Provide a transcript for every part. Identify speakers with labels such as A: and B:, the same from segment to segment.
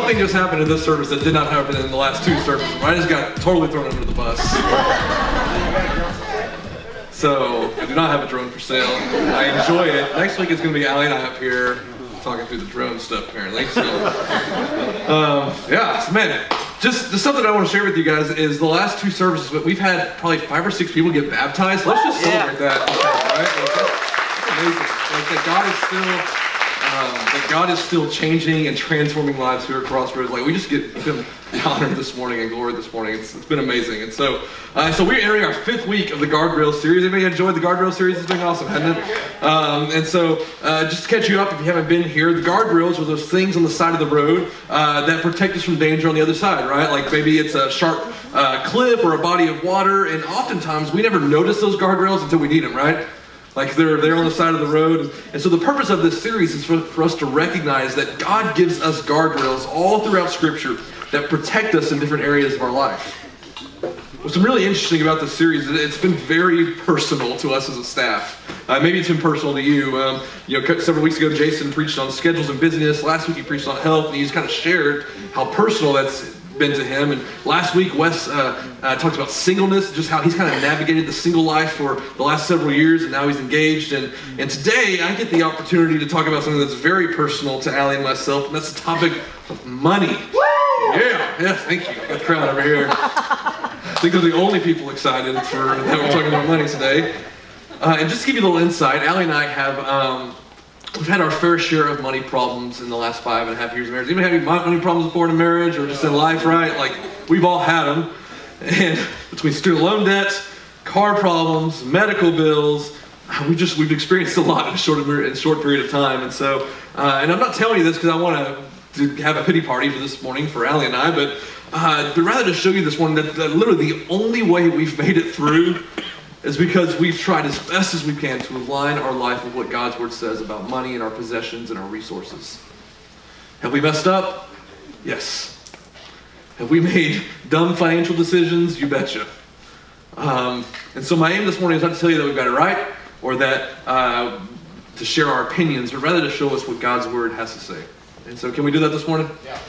A: something just happened in this service that did not happen in the last 2 services. I just got totally thrown under the bus. So, I do not have a drone for sale. I enjoy it. Next week it's going to be Allie and I up here talking through the drone stuff, apparently. So, yeah, so man, just something I want to share with you guys is the last 2 services, but we've had probably 5 or 6 people get baptized. Let's just celebrate that. Right? Like, that's amazing. Like, that God is still changing and transforming lives here at Crossroads. Like, we just get him honored this morning and glory this morning. It's been amazing. And so we're entering our 5th week of the Guardrails series. Anybody enjoyed the Guardrails series? It's been awesome, hasn't it? And so just to catch you up, if you haven't been here, the guardrails are those things on the side of the road that protect us from danger on the other side, right? Like maybe it's a sharp cliff or a body of water, and oftentimes we never notice those guardrails until we need them, right? Like they're on the side of the road. And so the purpose of this series is for us to recognize that God gives us guardrails all throughout Scripture that protect us in different areas of our life. What's been really interesting about this series is it's been very personal to us as a staff. Maybe it's been personal to you. Several weeks ago, Jason preached on schedules and business. Last week he preached on health, and he just kind of shared how personal that's been to him. And last week Wes talked about singleness, just how he's kind of navigated the single life for the last several years, and now he's engaged. And today I get the opportunity to talk about something that's very personal to Allie and myself, and that's the topic of money. Yeah, thank you. Got the crowd over here. I think they're the only people excited that we're talking about money today. And just to give you a little insight, Allie and I have we've had our fair share of money problems in the last 5.5 years of marriage. Even having money problems before in a marriage or just in life, right? Like, we've all had them. And between student loan debts, car problems, medical bills, we've experienced a lot in a short period of time. And so, and I'm not telling you this because I want to have a pity party for this morning for Allie and I, but rather to show you this one that literally the only way we've made it through is because we've tried as best as we can to align our life with what God's Word says about money and our possessions and our resources. Have we messed up? Yes. Have we made dumb financial decisions? You betcha. And so my aim this morning is not to tell you that we've got it right or that to share our opinions, but rather to show us what God's Word has to say. And so can we do that this morning? Yeah.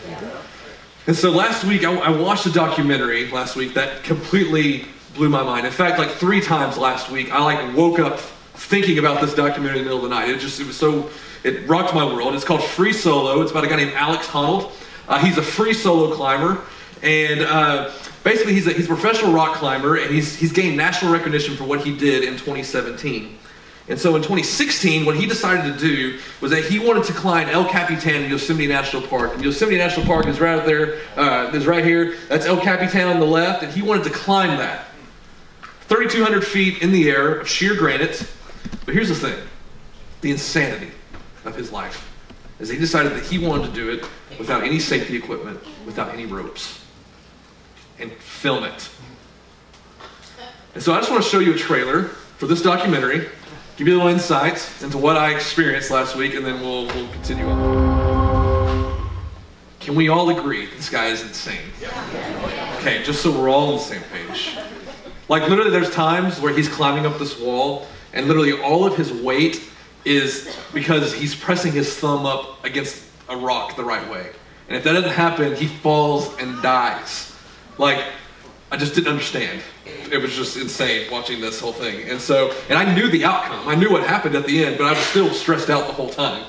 A: And so last week, I watched a documentary last week that completely blew my mind. In fact, like 3 times last week, I woke up thinking about this documentary in the middle of the night. It rocked my world. It's called Free Solo. It's about a guy named Alex Honnold. He's a free solo climber, and basically he's a professional rock climber, and he's gained national recognition for what he did in 2017. And so in 2016, what he decided to do was that he wanted to climb El Capitan in Yosemite National Park. And Yosemite National Park is right out there, is right here. That's El Capitan on the left, and he wanted to climb that. 3,200 feet in the air of sheer granite. But here's the thing, the insanity of his life is he decided that he wanted to do it without any safety equipment, without any ropes, and film it. And so I just want to show you a trailer for this documentary, give you a little insight into what I experienced last week, and then we'll continue on. Can we all agree this guy is insane? Okay, just so we're all on the same page. Like literally there's times where he's climbing up this wall and literally all of his weight is because he's pressing his thumb up against a rock the right way. And if that doesn't happen, he falls and dies. Like, I just didn't understand. It was just insane watching this whole thing. And I knew the outcome. I knew what happened at the end, but I was still stressed out the whole time.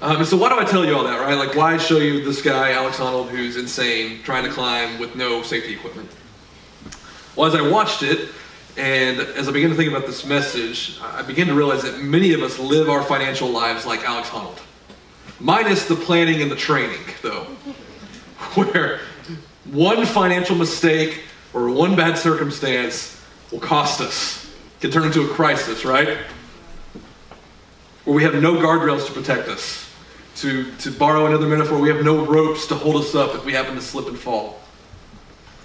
A: And so why do I tell you all that, right? Like, why show you this guy, Alex Honnold, who's insane, trying to climb with no safety equipment? Well, as I watched it, and as I began to think about this message, I began to realize that many of us live our financial lives like Alex Honnold. Minus the planning and the training, though. Where one financial mistake or one bad circumstance will cost us. It can turn into a crisis, right? Where we have no guardrails to protect us. To borrow another metaphor, we have no ropes to hold us up if we happen to slip and fall.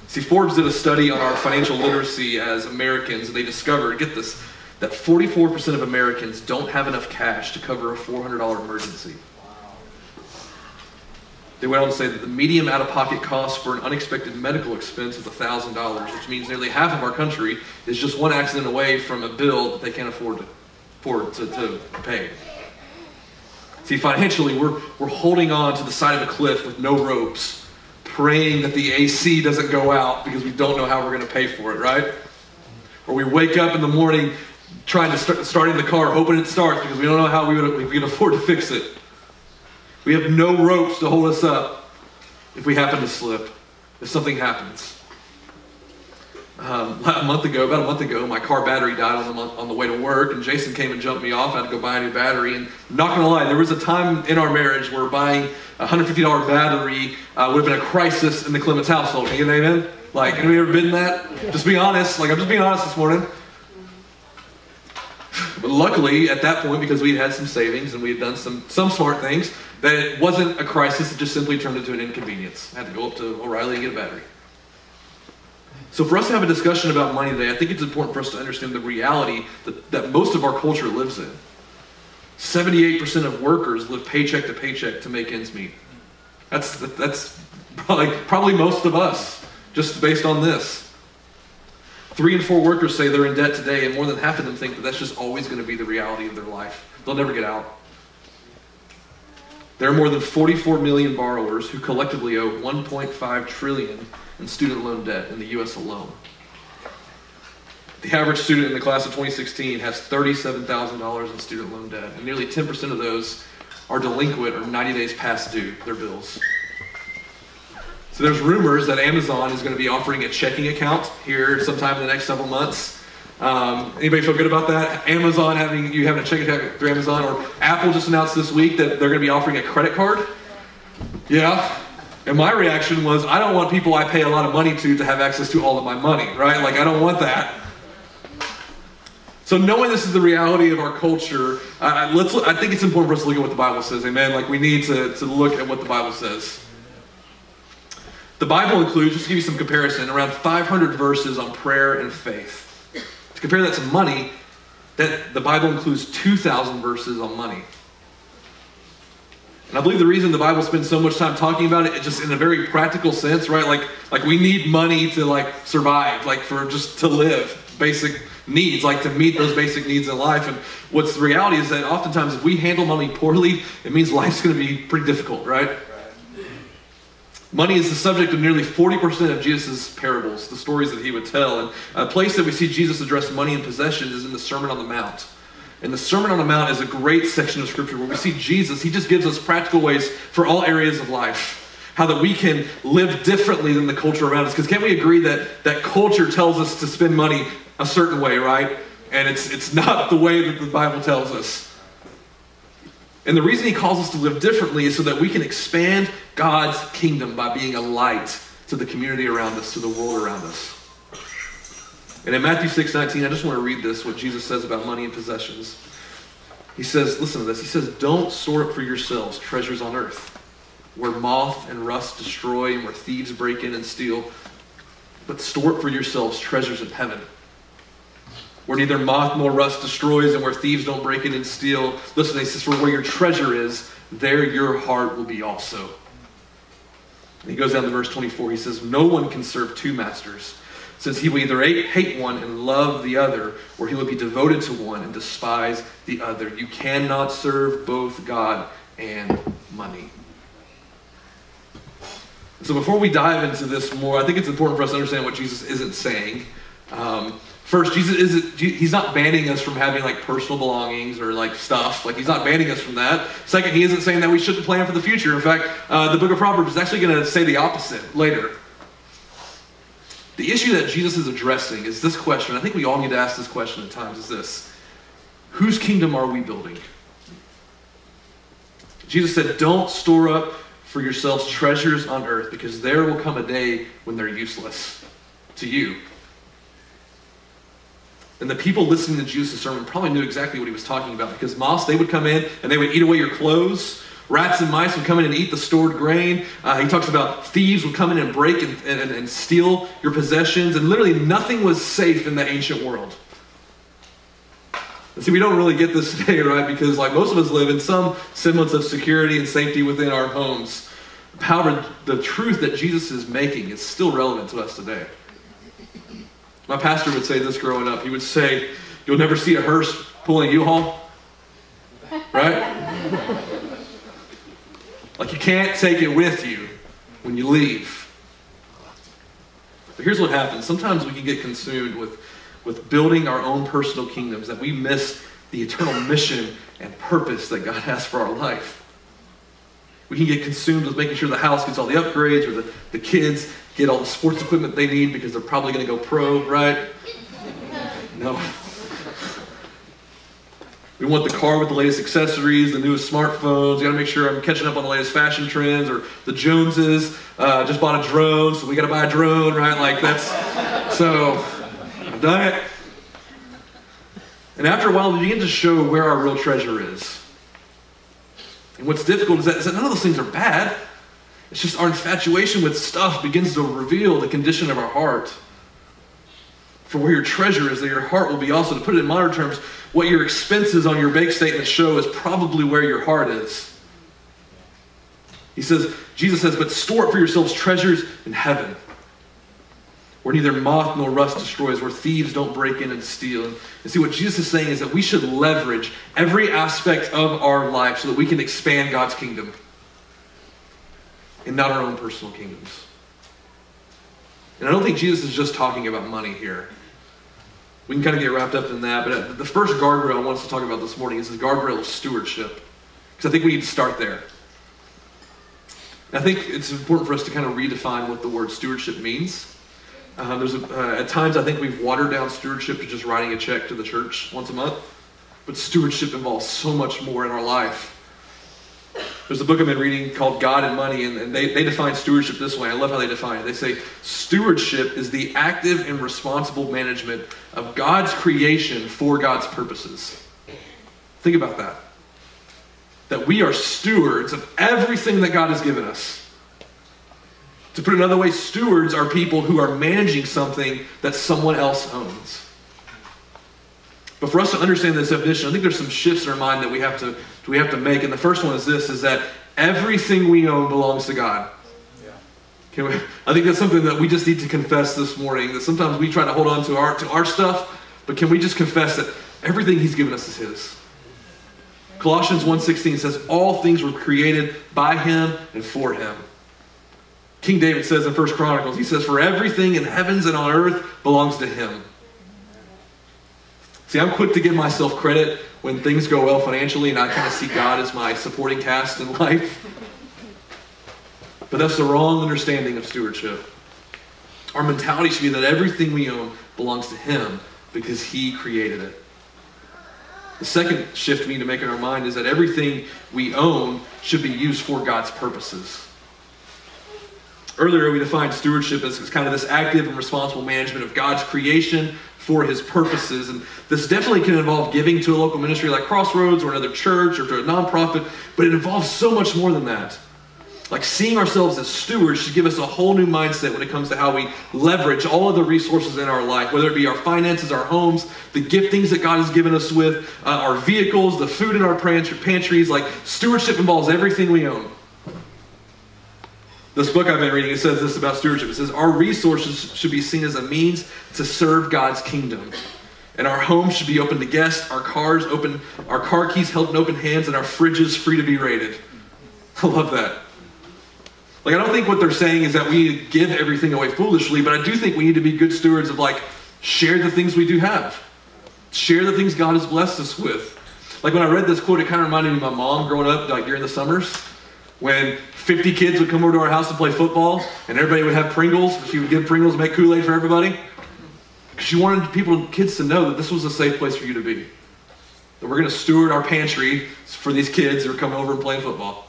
A: See, Forbes did a study on our financial literacy as Americans, and they discovered, get this, that 44% of Americans don't have enough cash to cover a $400 emergency. They went on to say that the median out-of-pocket cost for an unexpected medical expense is $1,000, which means nearly half of our country is just one accident away from a bill that they can't afford to pay. See, financially, we're holding on to the side of a cliff with no ropes, praying that the AC doesn't go out because we don't know how we're going to pay for it, right? Or we wake up in the morning trying to starting the car, hoping it starts because we don't know how we can afford to fix it. We have no ropes to hold us up if we happen to slip, if something happens. About a month ago, my car battery died on the way to work, and Jason came and jumped me off. I had to go buy a new battery, and I'm not going to lie, there was a time in our marriage where buying a $150 battery would have been a crisis in the Clements household. Can you get an amen? Like, anybody ever been in that? Just be honest. Like, I'm just being honest this morning. But luckily, at that point, because we had some savings and we had done some smart things, that it wasn't a crisis. It just simply turned into an inconvenience. I had to go up to O'Reilly and get a battery. So for us to have a discussion about money today, I think it's important for us to understand the reality that most of our culture lives in. 78% of workers live paycheck to paycheck to make ends meet. That's probably most of us, just based on this. 3 in 4 workers say they're in debt today, and more than half of them think that that's just always going to be the reality of their life. They'll never get out. There are more than 44 million borrowers who collectively owe $1.5 trillion in student loan debt in the U.S. alone. The average student in the class of 2016 has $37,000 in student loan debt, and nearly 10% of those are delinquent or 90 days past due their bills. So there's rumors that Amazon is going to be offering a checking account here sometime in the next several months. Anybody feel good about that? Amazon having a checking account through Amazon, or Apple just announced this week that they're going to be offering a credit card. Yeah. And my reaction was, I don't want people I pay a lot of money to have access to all of my money, right? Like, I don't want that. So knowing this is the reality of our culture, I think it's important for us to look at what the Bible says, amen? Like, we need to look at what the Bible says. The Bible includes, just to give you some comparison, around 500 verses on prayer and faith. To compare that to money, that the Bible includes 2,000 verses on money. And I believe the reason the Bible spends so much time talking about it, just in a very practical sense, right? Like we need money to survive, for just to live, basic needs, to meet those basic needs in life. And what's the reality is that oftentimes if we handle money poorly, it means life's going to be pretty difficult, right? Money is the subject of nearly 40% of Jesus' parables, the stories that he would tell. And a place that we see Jesus address money and possessions is in the Sermon on the Mount. And the Sermon on the Mount is a great section of Scripture where we see Jesus, he just gives us practical ways for all areas of life. How that we can live differently than the culture around us. Because can't we agree that culture tells us to spend money a certain way, right? And it's not the way that the Bible tells us. And the reason he calls us to live differently is so that we can expand God's kingdom by being a light to the community around us, to the world around us. And in Matthew 6:19, I just want to read this, what Jesus says about money and possessions. He says, listen to this, he says, don't store up for yourselves treasures on earth, where moth and rust destroy and where thieves break in and steal, but store up for yourselves treasures in heaven, where neither moth nor rust destroys and where thieves don't break in and steal. Listen, he says, for where your treasure is, there your heart will be also. And he goes down to verse 24, he says, no one can serve 2 masters, since he will either hate one and love the other, or he will be devoted to one and despise the other. You cannot serve both God and money. So before we dive into this more, I think it's important for us to understand what Jesus isn't saying. First, he's not banning us from having personal belongings or stuff. He's not banning us from that. Second, he isn't saying that we shouldn't plan for the future. In fact, the book of Proverbs is actually going to say the opposite later. The issue that Jesus is addressing is this question. I think we all need to ask this question at times, is this: whose kingdom are we building? Jesus said, don't store up for yourselves treasures on earth, because there will come a day when they're useless to you. And the people listening to Jesus' sermon probably knew exactly what he was talking about, because moths, they would come in and they would eat away your clothes. Rats and mice would come in and eat the stored grain. He talks about thieves would come in and break and steal your possessions. And literally nothing was safe in the ancient world. And see, we don't really get this today, right? Because most of us live in some semblance of security and safety within our homes. However, the truth that Jesus is making is still relevant to us today. My pastor would say this growing up. He would say, you'll never see a hearse pulling a U-Haul. Right? Like you can't take it with you when you leave. But here's what happens. Sometimes we can get consumed with building our own personal kingdoms, that we miss the eternal mission and purpose that God has for our life. We can get consumed with making sure the house gets all the upgrades, or the kids get all the sports equipment they need because they're probably going to go pro, right? No. We want the car with the latest accessories, the newest smartphones. You got to make sure I'm catching up on the latest fashion trends, or the Joneses just bought a drone, so we got to buy a drone, right? Like that's, so I've done it. And after a while, we begin to show where our real treasure is. And what's difficult is that none of those things are bad. It's just our infatuation with stuff begins to reveal the condition of our heart. For where your treasure is, that your heart will be also. To put it in modern terms, what your expenses on your bank statement show is probably where your heart is. Jesus says, but store up for yourselves treasures in heaven, where neither moth nor rust destroys, where thieves don't break in and steal. And see, what Jesus is saying is that we should leverage every aspect of our life so that we can expand God's kingdom and not our own personal kingdoms. And I don't think Jesus is just talking about money here. We can kind of get wrapped up in that, but the first guardrail I want us to talk about this morning is the guardrail of stewardship, because I think we need to start there. I think it's important for us to kind of redefine what the word stewardship means. At times I think we've watered down stewardship to just writing a check to the church once a month, but stewardship involves so much more in our life. There's a book I've been reading called God and Money, and they define stewardship this way. I love how they define it. They say, stewardship is the active and responsible management of God's creation for God's purposes. Think about that. That we are stewards of everything that God has given us. To put it another way, stewards are people who are managing something that someone else owns. But for us to understand this definition, I think there's some shifts in our mind that we have to make. And the first one is this, is that everything we own belongs to God. Yeah. I think that's something that we just need to confess this morning, that sometimes we try to hold on to our stuff, but can we just confess that everything he's given us is his? Colossians 1:16 says, all things were created by him and for him. King David says in 1 Chronicles, he says, for everything in heavens and on earth belongs to him. See, I'm quick to give myself credit when things go well financially and I kind of see God as my supporting cast in life. But that's the wrong understanding of stewardship. Our mentality should be that everything we own belongs to him because he created it. The second shift we need to make in our mind is that everything we own should be used for God's purposes. Earlier, we defined stewardship as kind of this active and responsible management of God's creation for his purposes. And this definitely can involve giving to a local ministry like Crossroads or another church or to a nonprofit, but it involves so much more than that. Like seeing ourselves as stewards should give us a whole new mindset when it comes to how we leverage all of the resources in our life, whether it be our finances, our homes, the giftings that God has given us with, our vehicles, the food in our pantries. Like stewardship involves everything we own. This book I've been reading, it says this about stewardship. It says, our resources should be seen as a means to serve God's kingdom. And our homes should be open to guests, our cars open, our car keys held in open hands, and our fridges free to be raided. I love that. Like, I don't think what they're saying is that we need to give everything away foolishly, but I do think we need to be good stewards of, like, share the things we do have. Share the things God has blessed us with. Like, when I read this quote, it kind of reminded me of my mom growing up, like, during the summers, when 50 kids would come over to our house to play football, and everybody would have Pringles. She would give Pringles and make Kool-Aid for everybody. Because she wanted kids to know that this was a safe place for you to be. That we're going to steward our pantry for these kids that are coming over and playing football.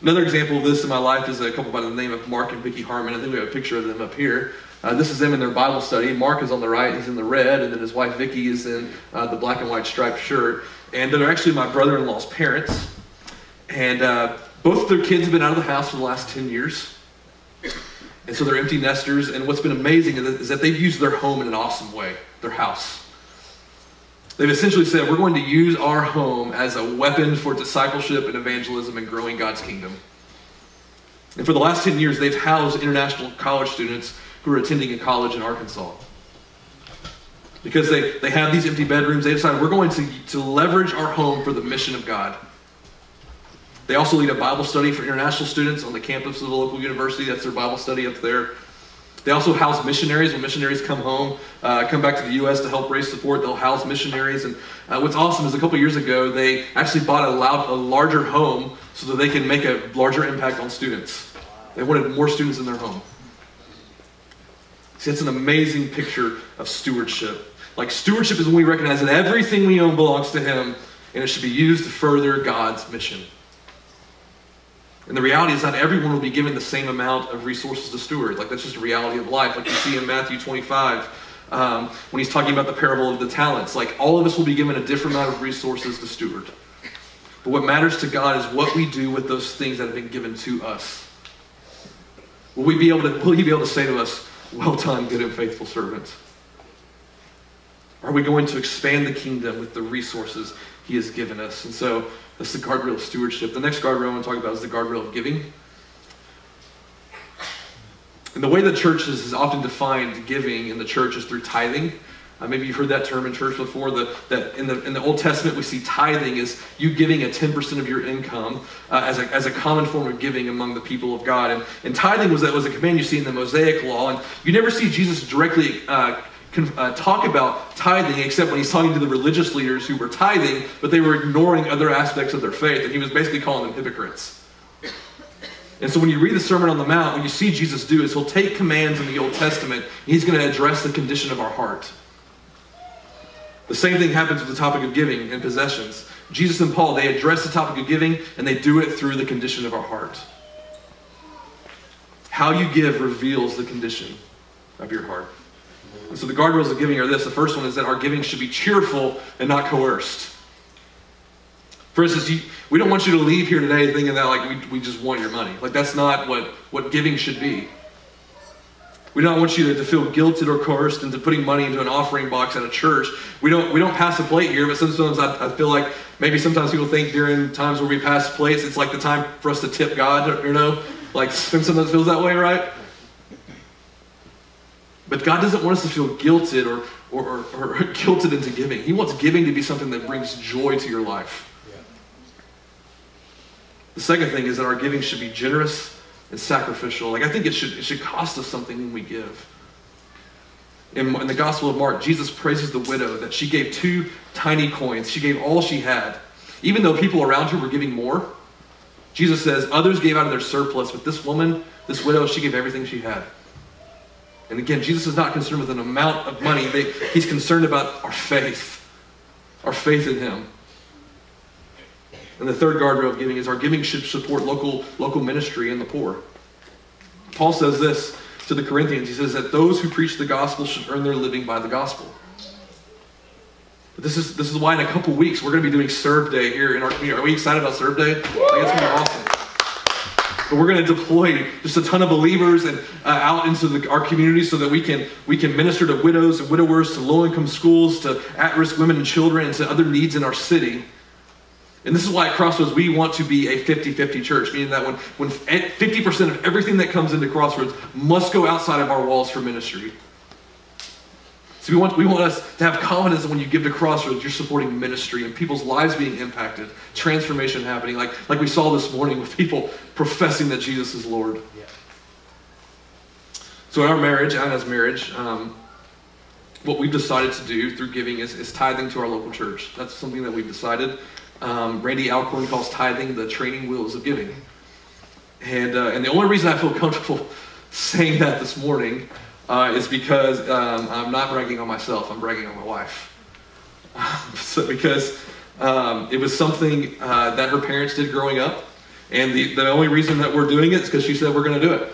A: Another example of this in my life is a couple by the name of Mark and Vicki Harmon. I think we have a picture of them up here. This is them in their Bible study. Mark is on the right, he's in the red, and then his wife Vicki is in the black and white striped shirt. And they're actually my brother-in-law's parents. And both of their kids have been out of the house for the last 10 years. And so they're empty nesters. And what's been amazing is that they've used their home in an awesome way, their house. They've essentially said, we're going to use our home as a weapon for discipleship and evangelism and growing God's kingdom. And for the last 10 years, they've housed international college students who are attending a college in Arkansas. Because they have these empty bedrooms, they decided we're going to leverage our home for the mission of God. They also lead a Bible study for international students on the campus of the local university. That's their Bible study up there. They also house missionaries. When missionaries come home, come back to the U.S. to help raise support, they'll house missionaries. And what's awesome is a couple years ago, they actually bought a larger home so that they can make a larger impact on students. They wanted more students in their home. See, it's an amazing picture of stewardship. Like, stewardship is when we recognize that everything we own belongs to Him, and it should be used to further God's mission. And the reality is not everyone will be given the same amount of resources to steward. Like, that's just a reality of life. Like you see in Matthew 25, when he's talking about the parable of the talents. Like, all of us will be given a different amount of resources to steward. But what matters to God is what we do with those things that have been given to us. Will He be able to say to us, "Well done, good and faithful servant"? Are we going to expand the kingdom with the resources He has given us? And so that's the guardrail of stewardship. The next guardrail I want to talk about is the guardrail of giving. And the way the church is often defined giving in the church is through tithing. Maybe you've heard that term in church before. That in the Old Testament we see tithing is you giving 10% of your income as a common form of giving among the people of God. And tithing was a command you see in the Mosaic Law. And you never see Jesus directly talk about tithing except when he's talking to the religious leaders who were tithing, but they were ignoring other aspects of their faith, and he was basically calling them hypocrites. And so when you read the Sermon on the Mount, what you see Jesus do is he'll take commands in the Old Testament, and he's going to address the condition of our heart. The same thing happens with the topic of giving and possessions. Jesus and Paul, they address the topic of giving, and they do it through the condition of our heart. How you give reveals the condition of your heart. And so the guardrails of giving are this. The first one is that our giving should be cheerful and not coerced. For instance, we don't want you to leave here today thinking that like we just want your money. Like, that's not what giving should be. We don't want you to feel guilted or coerced into putting money into an offering box at a church. We don't pass a plate here, but sometimes I feel like maybe sometimes people think during times where we pass plates, it's like the time for us to tip God, you know? Like, sometimes it feels that way, right? But God doesn't want us to feel guilted or guilted into giving. He wants giving to be something that brings joy to your life. Yeah. The second thing is that our giving should be generous and sacrificial. Like, I think it should cost us something when we give. In the Gospel of Mark, Jesus praises the widow that she gave 2 tiny coins. She gave all she had. Even though people around her were giving more, Jesus says others gave out of their surplus, but this woman, this widow, she gave everything she had. And again, Jesus is not concerned with an amount of money. He's concerned about our faith in Him. And the third guardrail of giving is our giving should support local ministry and the poor. Paul says this to the Corinthians. He says that those who preach the gospel should earn their living by the gospel. But this is why in a couple weeks we're going to be doing Serve Day here in our community. Are we excited about Serve Day? Like, it's going to be awesome. But we're going to deploy just a ton of believers and out into our community so that we can minister to widows and widowers, to low-income schools, to at-risk women and children, and to other needs in our city. And this is why at Crossroads we want to be a 50-50 church, meaning that when 50% of everything that comes into Crossroads must go outside of our walls for ministry. So we want us to have confidence that when you give to Crossroads, you're supporting ministry and people's lives being impacted, transformation happening, like we saw this morning with people professing that Jesus is Lord. Yeah. So in our marriage, Anna's marriage, what we've decided to do through giving is tithing to our local church. That's something that we've decided. Randy Alcorn calls tithing the training wheels of giving. And the only reason I feel comfortable saying that this morning is because I'm not bragging on myself, I'm bragging on my wife. Because it was something that her parents did growing up, and the only reason that we're doing it is because she said we're going to do it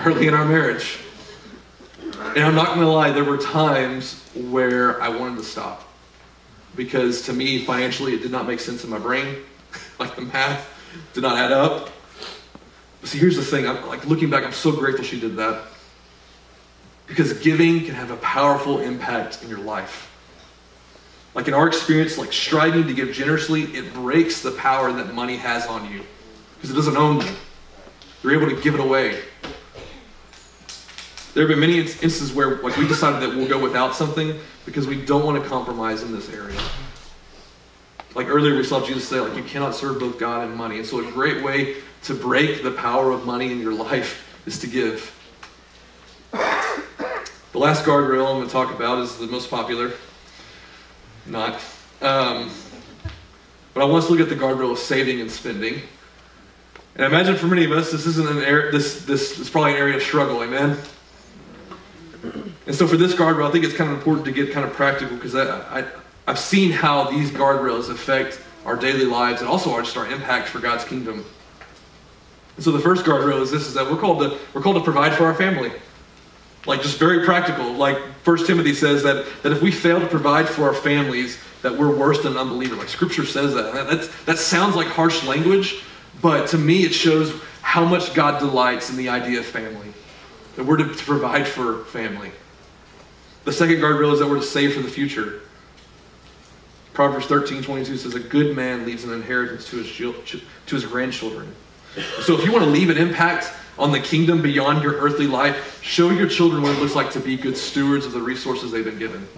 A: early in our marriage. And I'm not going to lie, there were times where I wanted to stop, because to me, financially, it did not make sense in my brain. Like, the math did not add up. But see, here's the thing, looking back, I'm so grateful she did that. Because giving can have a powerful impact in your life. Like, in our experience, like striving to give generously, it breaks the power that money has on you. Because it doesn't own you. You're able to give it away. There have been many instances where we decided that we'll go without something because we don't want to compromise in this area. Like earlier we saw Jesus say, like, you cannot serve both God and money. And so a great way to break the power of money in your life is to give. The last guardrail I'm going to talk about is the most popular. Not. But I want us to look at the guardrail of saving and spending. And I imagine for many of us, this isn't an area, this is probably an area of struggle, amen? And so for this guardrail, I think it's kind of important to get kind of practical, because I've seen how these guardrails affect our daily lives and also just our impact for God's kingdom. And so the first guardrail is this, is that we're called to provide for our family. Like, just very practical. Like 1 Timothy says that if we fail to provide for our families, that we're worse than an unbeliever. Like Scripture says that. That sounds like harsh language, but to me it shows how much God delights in the idea of family. That we're to provide for family. The second guardrail is that we're to save for the future. Proverbs 13:22 says, a good man leaves an inheritance to his grandchildren. So if you want to leave an impact on the kingdom beyond your earthly life, show your children what it looks like to be good stewards of the resources they've been given.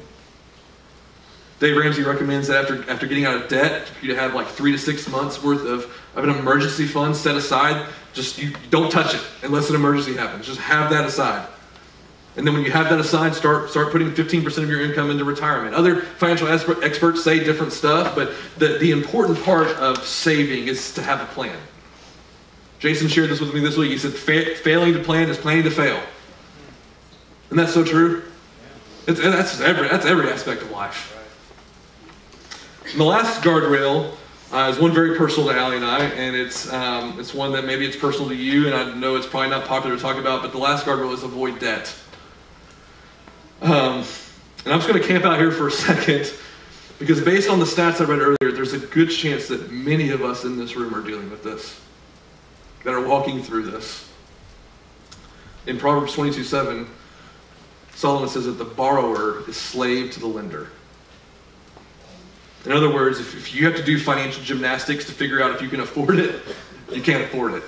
A: Dave Ramsey recommends that after getting out of debt, you to have like 3 to 6 months worth of an emergency fund set aside. Just you don't touch it unless an emergency happens. Just have that aside. And then when you have that aside, start putting 15% of your income into retirement. Other financial experts say different stuff, but the important part of saving is to have a plan. Jason shared this with me this week. He said, failing to plan is planning to fail. Isn't that so true? That's every aspect of life. And the last guardrail is one very personal to Allie and I, and it's one that maybe it's personal to you, and I know it's probably not popular to talk about, but the last guardrail is avoid debt. And I'm just going to camp out here for a second, because based on the stats I read earlier, there's a good chance that many of us in this room are dealing with this, that are walking through this. In Proverbs 22:7, Solomon says that the borrower is slave to the lender. In other words, if you have to do financial gymnastics to figure out if you can afford it, you can't afford it.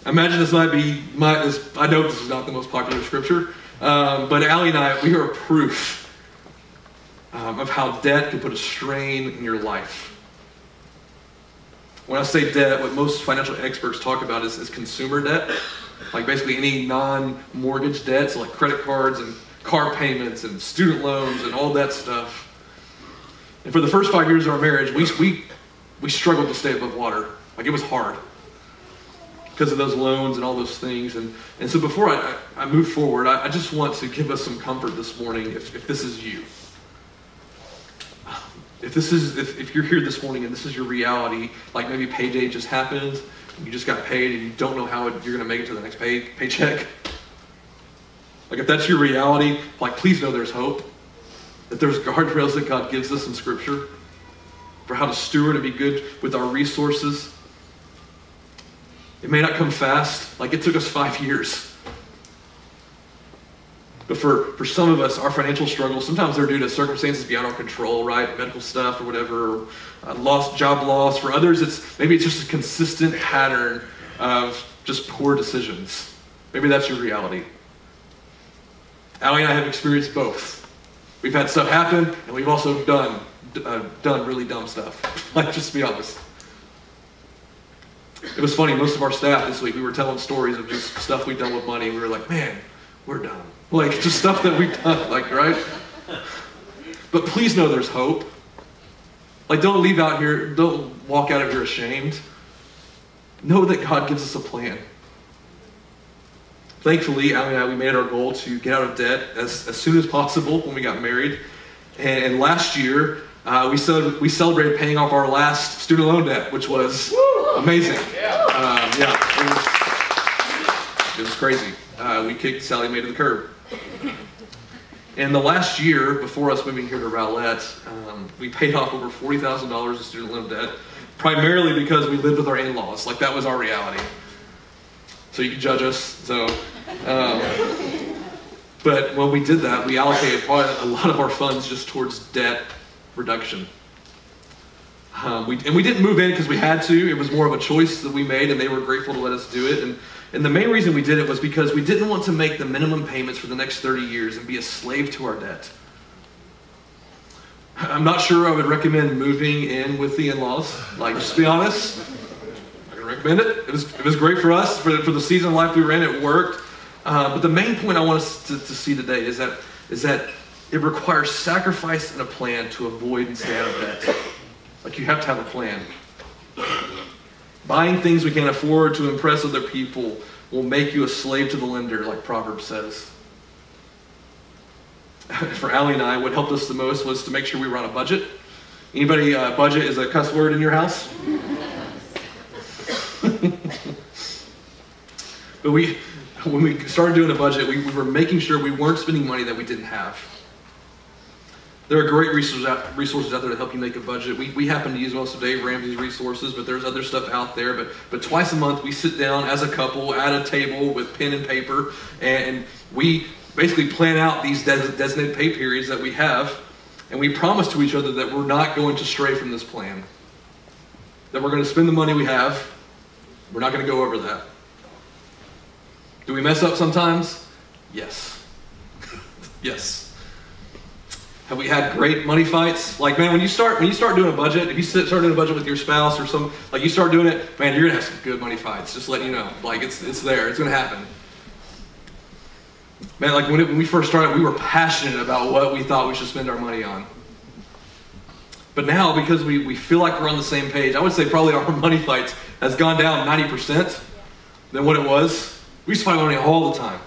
A: I imagine this might be, I know this is not the most popular scripture, but Allie and I, we are proof of how debt can put a strain in your life. When I say debt, what most financial experts talk about is consumer debt. Like basically any non-mortgage debt, so like credit cards and car payments and student loans and all that stuff. And for the first 5 years of our marriage, we struggled to stay above water. Like it was hard because of those loans and all those things. And so before I move forward, I just want to give us some comfort this morning if this is you. If you're here this morning and this is your reality, like maybe payday just happened, and you just got paid and you don't know how you're going to make it to the next paycheck. Like if that's your reality, like please know there's hope. That there's guardrails that God gives us in Scripture for how to steward and be good with our resources. It may not come fast, like it took us 5 years. But for some of us, our financial struggles, sometimes they're due to circumstances beyond our control, right? Medical stuff or whatever, or job loss. For others, maybe it's just a consistent pattern of just poor decisions. Maybe that's your reality. Allie and I have experienced both. We've had stuff happen, and we've also done really dumb stuff. Like, just to be honest. It was funny, most of our staff this week, we were telling stories of just stuff we've done with money. We were like, man, we're done. Like, just stuff that we've done, like, right? But please know there's hope. Like, don't walk out of here ashamed. Know that God gives us a plan. Thankfully, Allie and I, we made it our goal to get out of debt as soon as possible when we got married. And last year, we celebrated paying off our last student loan debt, which was amazing. It was crazy. We kicked Sally Mae to the curb. And the last year, before us moving here to Rowlett, we paid off over $40,000 of student loan debt, primarily because we lived with our in-laws. Like, that was our reality. So you can judge us. So, but when we did that, we allocated probably a lot of our funds just towards debt reduction. We didn't move in because we had to. It was more of a choice that we made, and they were grateful to let us do it. And the main reason we did it was because we didn't want to make the minimum payments for the next 30 years and be a slave to our debt. I'm not sure I would recommend moving in with the in-laws. Like, just to be honest, I can recommend it. It was great for us, for the season of life we were in, it worked. But the main point I want us to see today is that it requires sacrifice and a plan to avoid and stay out of debt. Like, you have to have a plan. Buying things we can't afford to impress other people will make you a slave to the lender, like Proverbs says. For Allie and I, what helped us the most was to make sure we were on a budget. Anybody, budget is a cuss word in your house? But when we started doing a budget, we were making sure we weren't spending money that we didn't have. There are great resources out there to help you make a budget. We happen to use most of Dave Ramsey's resources, but there's other stuff out there. But twice a month, we sit down as a couple at a table with pen and paper, and we basically plan out these designated pay periods that we have, and we promise to each other that we're not going to stray from this plan. That we're going to spend the money we have. We're not going to go over that. Do we mess up sometimes? Yes. Yes. Have we had great money fights? Like, man, when you start doing a budget, if you start doing a budget with your spouse or some, like, you start doing it, man, you're gonna have some good money fights. Just letting you know, like, it's there, it's gonna happen. Man, like when we first started, we were passionate about what we thought we should spend our money on. But now, because we feel like we're on the same page, I would say probably our money fights has gone down 90% than what it was. We used to fight about money all the time.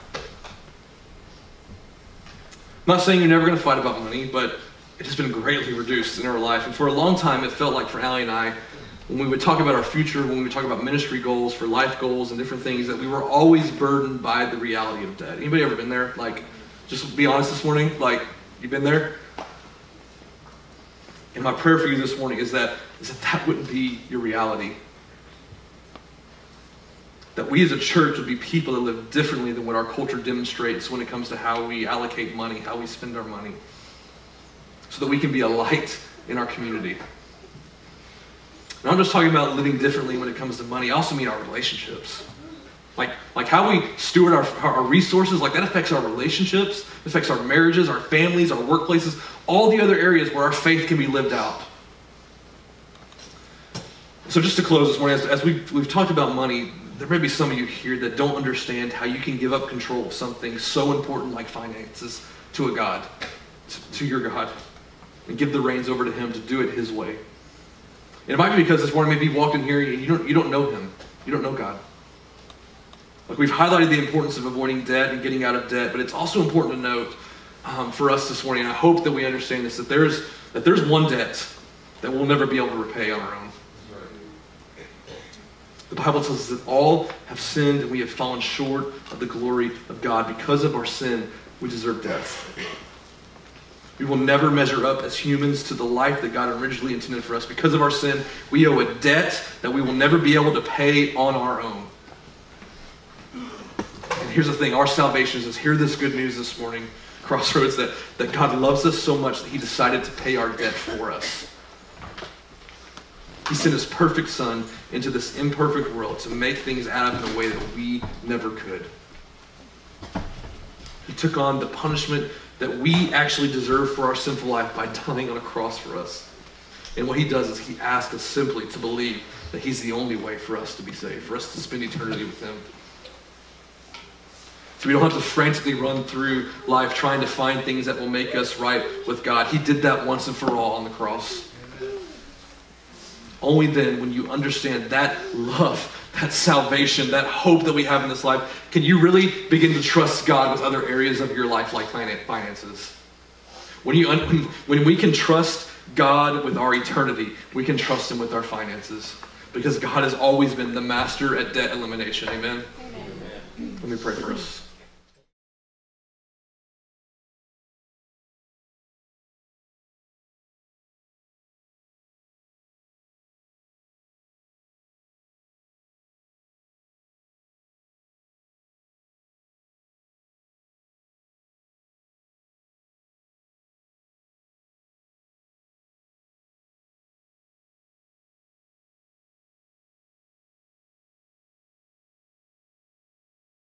A: I'm not saying you're never going to fight about money, but it has been greatly reduced in our life. And for a long time, it felt like for Allie and I, when we would talk about our future, when we would talk about ministry goals, for life goals and different things, that we were always burdened by the reality of debt. Anybody ever been there? Like, just be honest this morning. Like, you've been there? And my prayer for you this morning is that wouldn't be your reality. That we as a church would be people that live differently than what our culture demonstrates when it comes to how we allocate money, how we spend our money, so that we can be a light in our community. And I'm just talking about living differently when it comes to money. I also mean our relationships. Like how we steward our resources, like that affects our relationships, it affects our marriages, our families, our workplaces, all the other areas where our faith can be lived out. So just to close this morning, as we've talked about money, there may be some of you here that don't understand how you can give up control of something so important like finances to a God, to your God, and give the reins over to Him to do it His way. And it might be because this morning maybe you walked in here and you don't know Him. You don't know God. Like, we've highlighted the importance of avoiding debt and getting out of debt, but it's also important to note for us this morning, and I hope that we understand this, that there's one debt that we'll never be able to repay on our own. The Bible tells us that all have sinned and we have fallen short of the glory of God. Because of our sin, we deserve death. We will never measure up as humans to the life that God originally intended for us. Because of our sin, we owe a debt that we will never be able to pay on our own. And here's the thing, our salvation is, hear this good news this morning, Crossroads, that God loves us so much that He decided to pay our debt for us. He sent His perfect Son into this imperfect world to make things add up in a way that we never could. He took on the punishment that we actually deserve for our sinful life by dying on a cross for us. And what He does is He asks us simply to believe that He's the only way for us to be saved, for us to spend eternity with Him. So we don't have to frantically run through life trying to find things that will make us right with God. He did that once and for all on the cross. Only then, when you understand that love, that salvation, that hope that we have in this life, can you really begin to trust God with other areas of your life like finances. When we can trust God with our eternity, we can trust Him with our finances. Because God has always been the master at debt elimination. Amen? Amen. Let me pray for us.